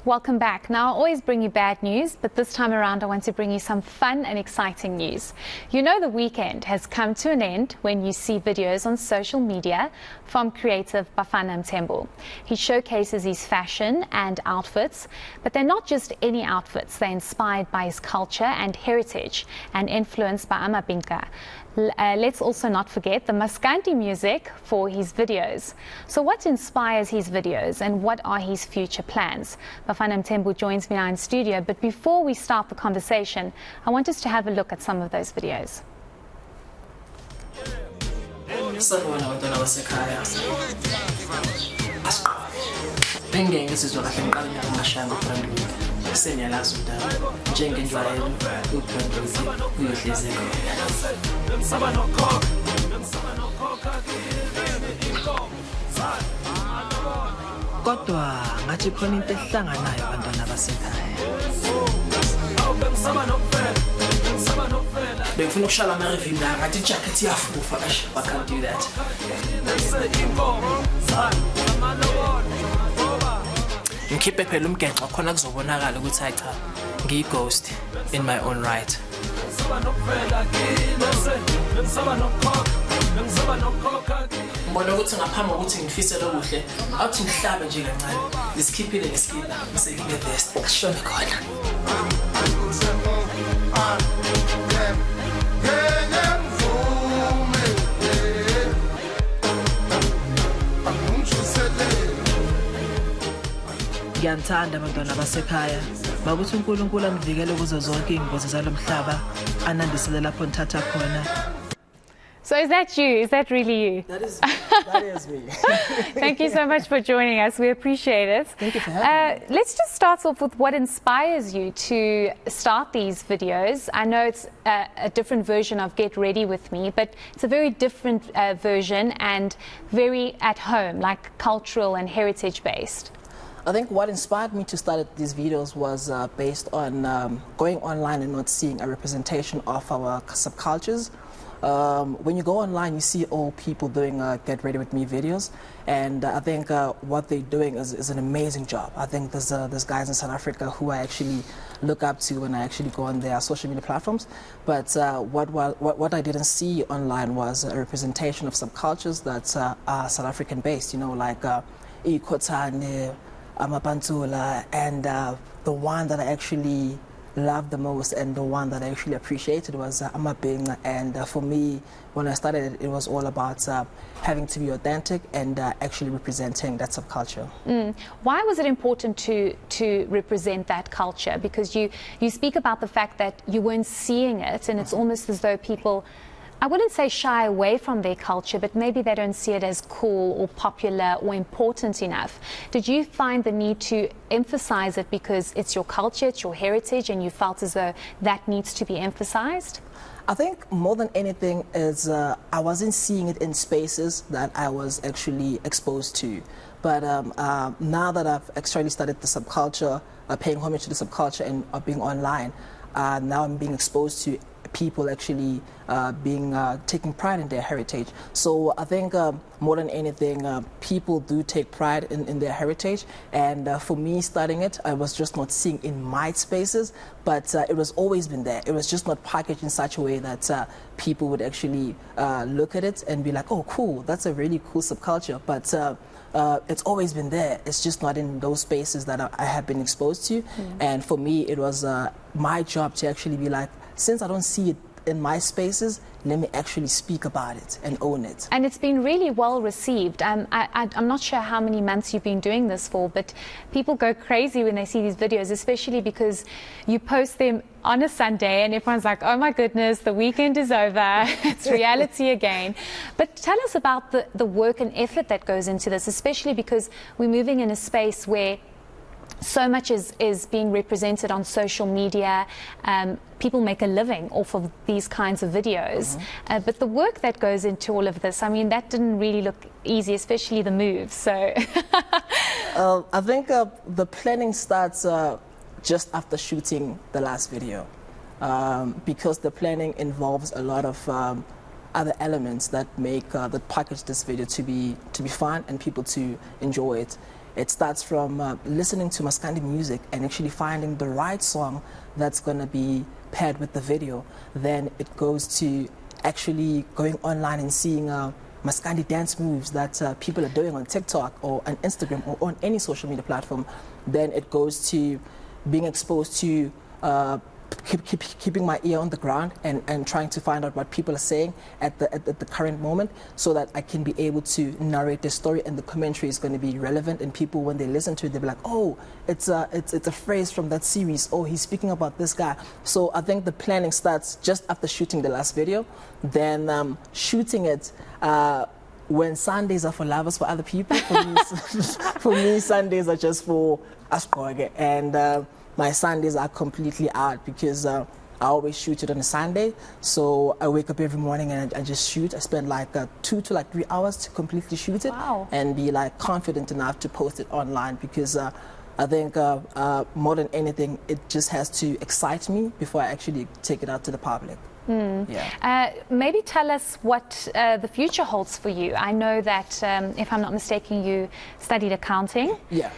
Welcome back. Now, I always bring you bad news, but this time around I want to bring you some fun and exciting news. You know the weekend has come to an end when you see videos on social media from creative Bafana Mthembu. He showcases his fashion and outfits, but they're not just any outfits. They're inspired by his culture and heritage and influenced by amabhinca. Let's also not forget the Maskanti music for his videos. So what inspires his videos and what are his future plans? Bafana Mthembu joins me now in studio, but before we start the conversation, I want us to have a look at some of those videos. Kodwa ngathi khona into ehlanganayo abantwana basekhaya. Bengifuna ukushala ama-review la ngathi ijacket iyafufa kahle. I can't do that. Ngikhiphe phela umgenqo khona kuzobonakala ukuthi hayi cha ngiyi-ghost in my own right. Mbona ukuthi ngaphambi kokuthi ngifise lokuhle awuthi ngihlabe nje kancane lisikhiphile ngesikila bese ngibe best ashone khona. Ngiyamthanda abantwana basekhaya bakuthi uNkulunkulu angivikele kuzo zonke ingozi zalomhlaba anandisele lapho ngithatha khona. So is that you? Is that really you? That is me. Thank you so much for joining us. We appreciate it. Thank you for having me. Let's just start off with what inspires you to start these videos. I know it's a different version of Get Ready With Me, but it's a very different version and very at home, like cultural and heritage based. I think what inspired me to start these videos was based on going online and not seeing a representation of our subcultures. When you go online, you see all people doing Get Ready With Me videos, and I think what they're doing is an amazing job. I think there's guys in South Africa who I actually look up to when I actually go on their social media platforms. But what I didn't see online was a representation of subcultures that are South African based, you know, like iKhotane, amabhinca, and the one that I actually loved the most and the one that I actually appreciated was amabhinca. And for me, when I started it was all about having to be authentic and actually representing that subculture. Why was it important to represent that culture? Because you speak about the fact that you weren't seeing it, and it's almost as though people, I wouldn't say shy away from their culture, but maybe they don't see it as cool or popular or important enough. Did you find the need to emphasize it because it's your culture, it's your heritage, and you felt as though that needs to be emphasized? I think more than anything is I wasn't seeing it in spaces that I was actually exposed to. But now that I've actually studied the subculture, paying homage to the subculture and being online, now I'm being exposed to people actually taking pride in their heritage. So I think more than anything, people do take pride in their heritage. And for me, starting it, I was just not seeing in my spaces, but it was always been there. It was just not packaged in such a way that people would actually look at it and be like, oh, cool, that's a really cool subculture. But it's always been there. It's just not in those spaces that I have been exposed to. And for me, it was my job to actually be like, since I don't see it in my spaces, let me actually speak about it and own it. And it's been really well received. I'm not sure how many months you've been doing this for, but people go crazy when they see these videos, especially because you post them on a Sunday and everyone's like, oh my goodness, the weekend is over, it's reality again. But tell us about the work and effort that goes into this, especially because we're moving in a space where so much is being represented on social media. People make a living off of these kinds of videos. But the work that goes into all of this, I mean, that didn't really look easy, especially the moves. So I think the planning starts just after shooting the last video, because the planning involves a lot of other elements that make that package this video to be fun and people to enjoy it. It starts from listening to Maskandi music and actually finding the right song that's going to be paired with the video. Then it goes to actually going online and seeing Maskandi dance moves that people are doing on TikTok or on Instagram or on any social media platform. Then it goes to being exposed to keeping my ear on the ground and trying to find out what people are saying at the current moment, so that I can be able to narrate the story and the commentary is going to be relevant, and people, when they listen to it, they'll be like, oh, it's a phrase from that series, oh, he's speaking about this guy. So I think the planning starts just after shooting the last video, then shooting it when Sundays are for lovers, for other people. For me, Sundays are just for us, and my Sundays are completely out because I always shoot it on a Sunday. So I wake up every morning and I just shoot. I spend like 2 to 3 hours to completely shoot it. Wow. And be like confident enough to post it online, because I think more than anything, it just has to excite me before I actually take it out to the public. Yeah. Maybe tell us what the future holds for you. I know that, if I'm not mistaken, you studied accounting. Yeah.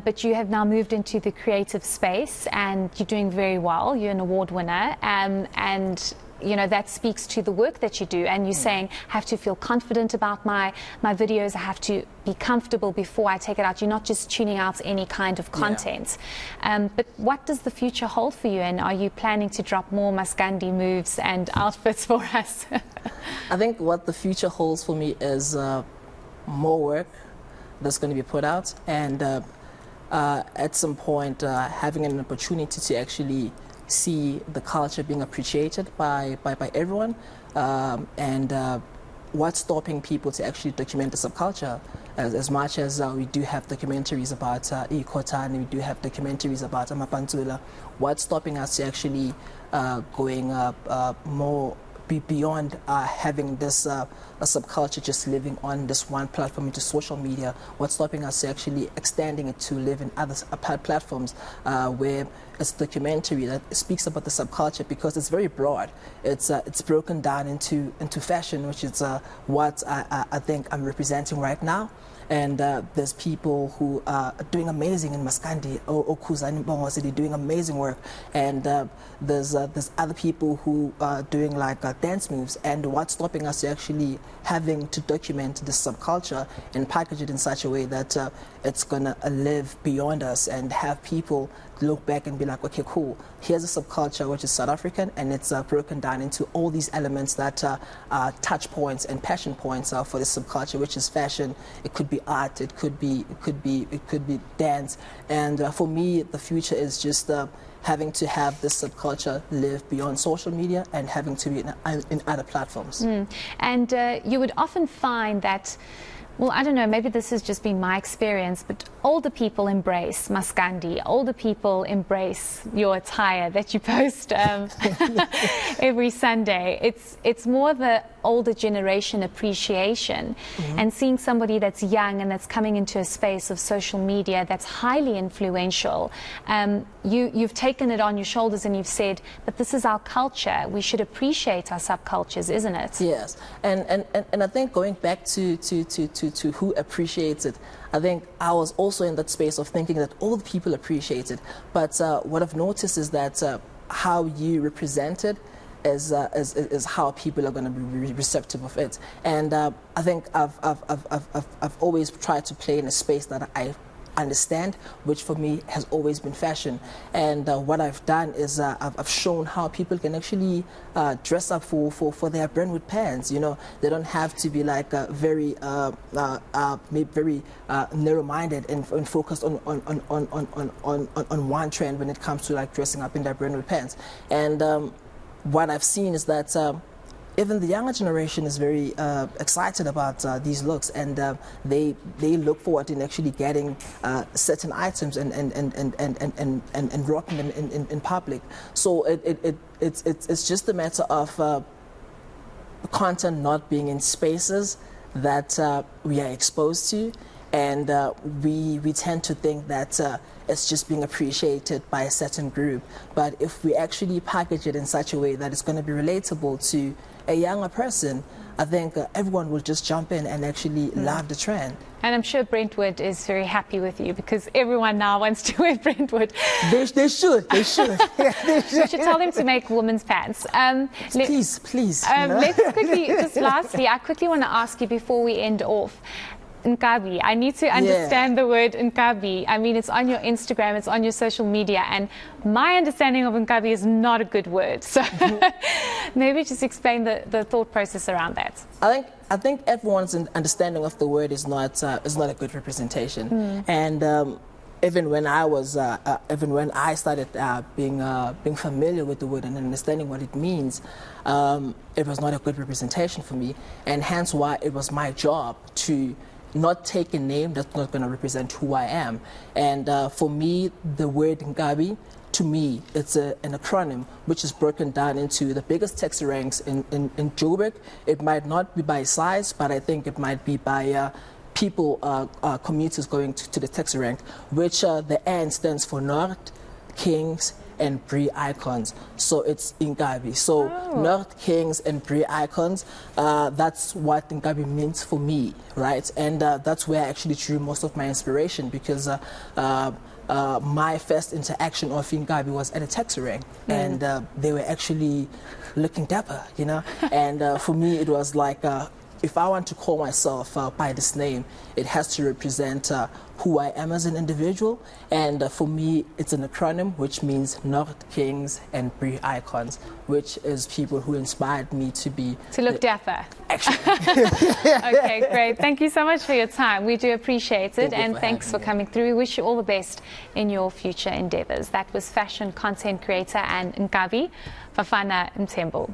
But you have now moved into the creative space and you're doing very well. You're an award winner. And you know, that speaks to the work that you do. And you're saying, I have to feel confident about my videos. I have to be comfortable before I take it out. You're not just tuning out any kind of content. Yeah. But what does the future hold for you? And are you planning to drop more Maskandi moves and outfits for us? I think what the future holds for me is more work that's going to be put out. And at some point, having an opportunity to actually see the culture being appreciated by everyone, and what's stopping people to actually document the subculture. As much as we do have documentaries about eNCA, and we do have documentaries about amabhinca, what's stopping us to actually going more beyond having this a subculture just living on this one platform, into social media? What's stopping us to actually extending it to live in other platforms where it's a documentary that speaks about the subculture, because it's very broad. It's broken down into fashion, which is what I think I'm representing right now. And there's people who are doing amazing in Maskandi, or Kuzani Bongo, they're doing amazing work. And there's other people who are doing like dance moves. And what's stopping us to actually having to document this subculture and package it in such a way that it's gonna live beyond us, and have people look back and be like, okay, cool, here's a subculture which is South African, and it's broken down into all these elements that are touch points and passion points for this subculture, which is fashion. It could be art, it could be dance. And for me, the future is just having to have this subculture live beyond social media and having to be in other platforms. And you would often find that, well, I don't know, maybe this has just been my experience, but older people embrace Maskandi. Older people embrace your attire that you post every Sunday. It's more the older generation appreciation, and seeing somebody that's young and that's coming into a space of social media that's highly influential. You've taken it on your shoulders and you've said, but this is our culture. We should appreciate our subcultures, isn't it? Yes, and I think going back to who appreciates it, I think I was also in that space of thinking that all the people appreciate it. But what I've noticed is that how you represent it is how people are going to be receptive of it. And I think I've always tried to play in a space that I understand, which for me has always been fashion. And what I've done is I've shown how people can actually dress up for their Brentwood pants. You know, they don't have to be like very narrow-minded and focused on one trend when it comes to like dressing up in their Brentwood pants. And what I've seen is that even the younger generation is very excited about these looks, and they look forward in actually getting certain items and rocking them in public. So it's just a matter of content not being in spaces that we are exposed to, and we tend to think that it's just being appreciated by a certain group. But if we actually package it in such a way that it's going to be relatable to a younger person, I think everyone will just jump in and actually love the trend. And I'm sure Brentwood is very happy with you because everyone now wants to wear Brentwood. They should. They should. We should tell them to make women's pants. Please. Let's quickly, just lastly, I quickly want to ask you before we end off. eNCA. I need to understand the word eNCA. I mean, it's on your Instagram, it's on your social media, and my understanding of eNCA is not a good word. So maybe just explain the thought process around that. I think everyone's understanding of the word is not a good representation. And even when I started being familiar with the word and understanding what it means, it was not a good representation for me, and hence why it was my job to not take a name that's not going to represent who I am. And for me, the word eNCA, to me, it's an acronym which is broken down into the biggest taxi ranks in Joburg. It might not be by size, but I think it might be by people, commuters going to the taxi rank, which the N stands for North, Kings, and Bree Icons. So it's eNCA. So North, Kings, and Bree Icons, that's what eNCA means for me, right? And that's where I actually drew most of my inspiration, because my first interaction of eNCA was at a taxi rank, and they were actually looking dapper, you know? And for me, it was like, if I want to call myself by this name, it has to represent who I am as an individual. And for me, it's an acronym which means North, Kings, and Bree Icons, which is people who inspired me to be... To look dapper. Actually. Okay, great. Thank you so much for your time. We do appreciate it. And thanks for coming through. We wish you all the best in your future endeavors. That was fashion content creator and eNCA, Fafana Mthembu.